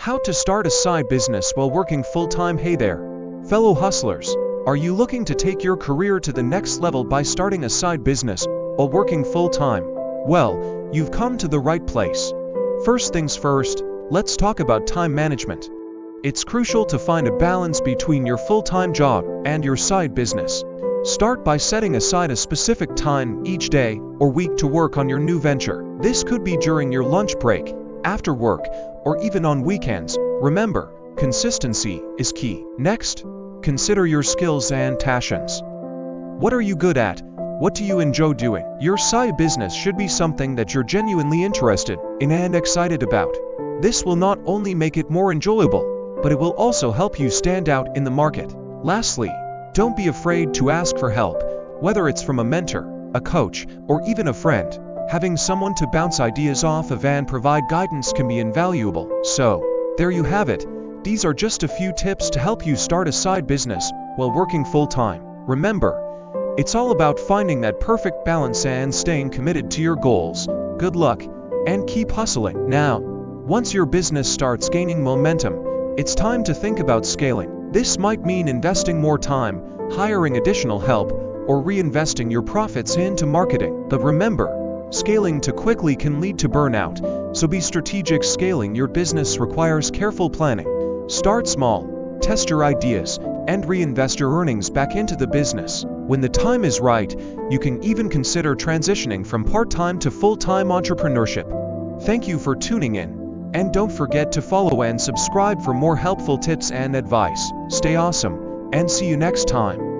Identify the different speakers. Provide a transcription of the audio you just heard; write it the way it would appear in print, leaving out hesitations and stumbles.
Speaker 1: How to start a side business while working full-time. Hey there, fellow hustlers. Are you looking to take your career to the next level by starting a side business while working full-time? Well, you've come to the right place. First things first, let's talk about time management. It's crucial to find a balance between your full-time job and your side business. Start by setting aside a specific time each day or week to work on your new venture. This could be during your lunch break, after work, or even on weekends. Remember, consistency is key. Next, consider your skills and passions. What are you good at? What do you enjoy doing? Your side business should be something that you're genuinely interested in and excited about. This will not only make it more enjoyable, but it will also help you stand out in the market. Lastly, don't be afraid to ask for help, whether it's from a mentor, a coach, or even a friend. Having someone to bounce ideas off of and provide guidance can be invaluable. So, there you have it. These are just a few tips to help you start a side business while working full-time. Remember, it's all about finding that perfect balance and staying committed to your goals. Good luck, and keep hustling. Now, once your business starts gaining momentum, it's time to think about scaling. This might mean investing more time, hiring additional help, or reinvesting your profits into marketing. But remember, scaling too quickly can lead to burnout, so be strategic. Scaling your business requires careful planning. Start small, test your ideas, and reinvest your earnings back into the business. When the time is right, you can even consider transitioning from part-time to full-time entrepreneurship. Thank you for tuning in, and don't forget to follow and subscribe for more helpful tips and advice. Stay awesome, and see you next time.